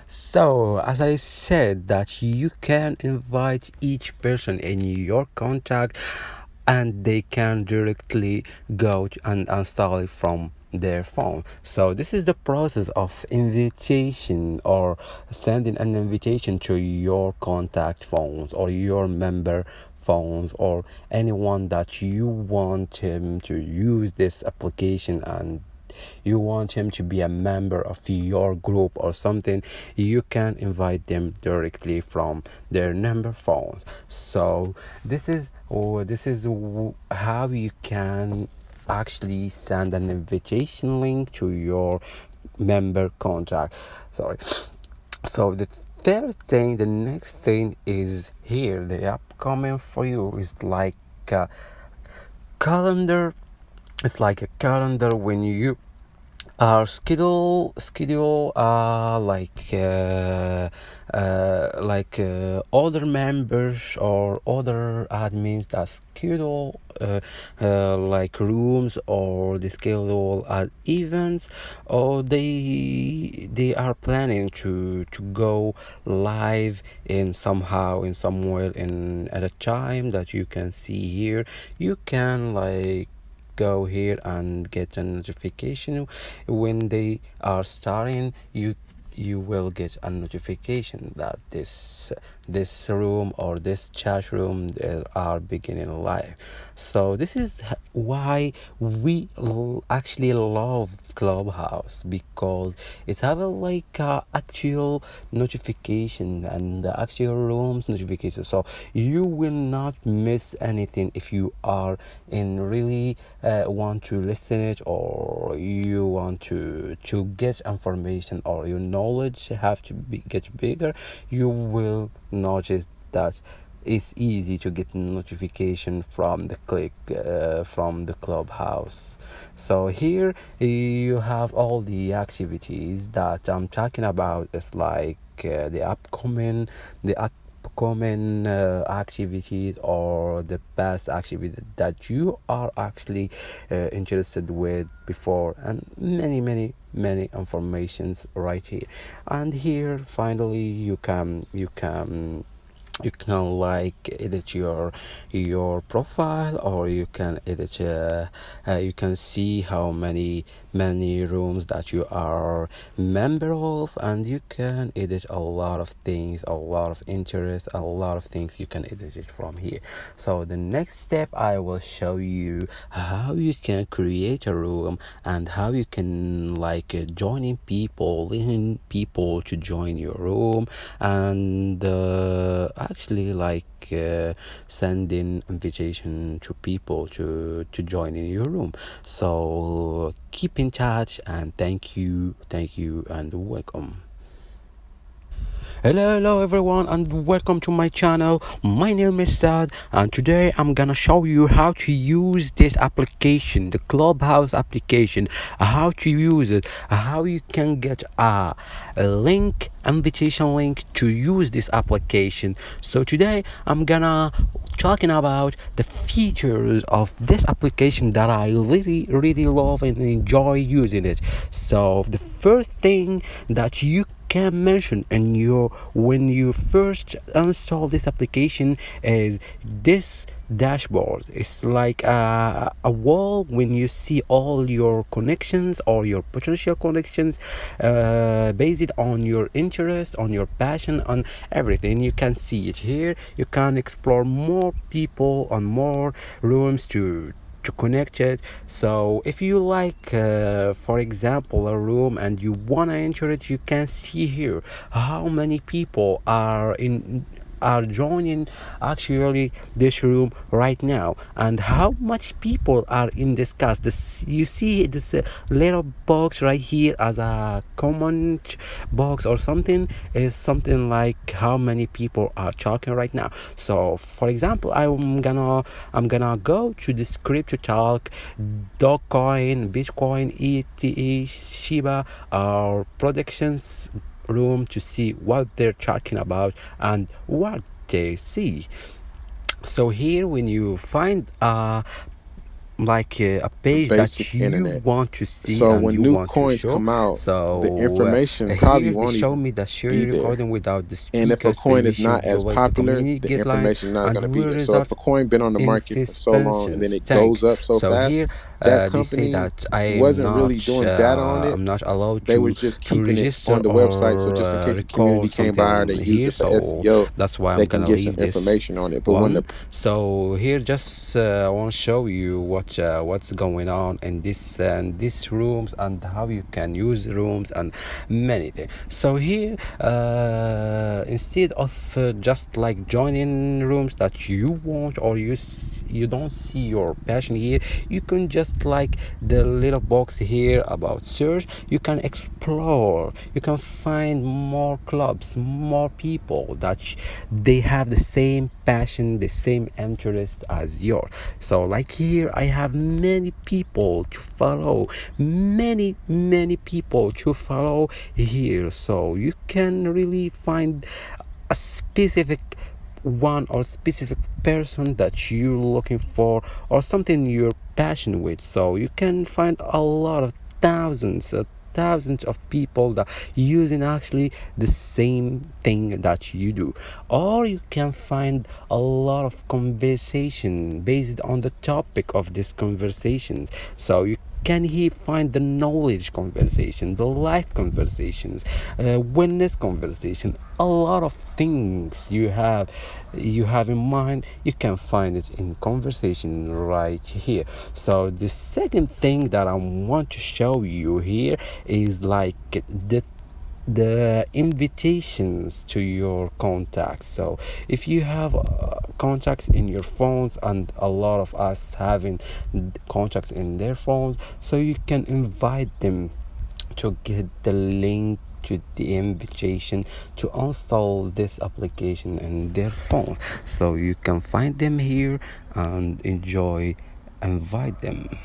So, as I said, that you can invite each person in your contact and they can directly go and install it from their phone. So this is the process of invitation or sending an invitation to your contact phones or your member phones or anyone that you want him to use this application and you want him to be a member of your group or something, you can invite them directly from their number phones. So this is how you can actually send an invitation link to your member contact. Sorry. So the next thing is here. The upcoming for you is like a calendar. It's like a calendar when you our schedule other members or other admins that schedule like rooms or the schedule events, or they are planning to go live in somehow in somewhere in at a time that you can see here. You can go here and get a notification when they are starting. You will get a notification that this room or this chat room they are beginning live. So this is why we actually love Clubhouse, because it's have a actual notification and the actual rooms notification, so you will not miss anything if you are in really want to listen it, or you want to get information, or your knowledge have to get bigger. You will notice that it's easy to get notification from the click from the Clubhouse. So here you have all the activities that I'm talking about. It's like the upcoming activities or the past activity that you are actually interested with before, and many informations right here. And here finally you can edit your profile, or you can edit you can see how many rooms that you are member of, and you can edit a lot of things, a lot of interest, a lot of things you can edit it from here. So the next step, I will show you how you can create a room and how you can joining people, leading people to join your room, and actually sending invitation to people to join in your room. So keep in touch, and thank you and welcome. Hello everyone, and welcome to my channel. My name is Sad, and today I'm gonna show you how to use this application, the Clubhouse application, how to use it, how you can get a link, invitation link to use this application. So today I'm gonna talking about the features of this application that I really love and enjoy using it. So the first thing that you can mention in your when you first install this application is this dashboard. It's like a wall when you see all your connections or your potential connections, based on your interest, on your passion, on everything. You can see it here. You can explore more people on more rooms to connect it. So if you for example, a room and you wanna enter it, you can see here how many people are joining actually this room right now, and how much people are in this cast. You see this little box right here as a comment box or something, is something like how many people are talking right now. So for example, I'm gonna go to this crypto talk, Dogecoin, Bitcoin, ETH, Shiba, or predictions room to see what they're talking about and what they see. So here when you find like a the page basic that you internet. want to see So and when you new want to coins show. come out, the So information probably here they won't show even me the be sharing there. recording without the And if a speaker's coin is permission not as violates the popular, community the guidelines information not and going to be will there. So if result a coin been on the in market for so long and then suspensions. it Thank. goes up so So fast, here that they say company that I am wasn't really not doing data on it. I'm not allowed They was just to keeping it register on the website. So or just in case the community record came by or something they used here. it for So SEO, that's why I'm they can gonna get some leave this information on it. But when the one. So here just I want to show you what's going on in these rooms and how you can use rooms and many things. So here instead of just like joining rooms that you want or you don't see your passion here, you can just like the little box here about search. You can explore, you can find more clubs, more people that they have the same passion, the same interest as yours. So like here I have many people to follow, many people to follow here. So you can really find a specific one or specific person that you're looking for or something you're passionate with. So you can find a lot of thousands of people that using actually the same thing that you do, or you can find a lot of conversation based on the topic of these conversations. So you can he find the knowledge conversation, the life conversations, wellness conversation, a lot of things you have in mind. You can find it in conversation right here. So the second thing that I want to show you here is like the invitations to your contacts. So if you have contacts in your phones, and a lot of us having contacts in their phones, so you can invite them to get the link to the invitation to install this application in their phone. So you can find them here and enjoy, invite them.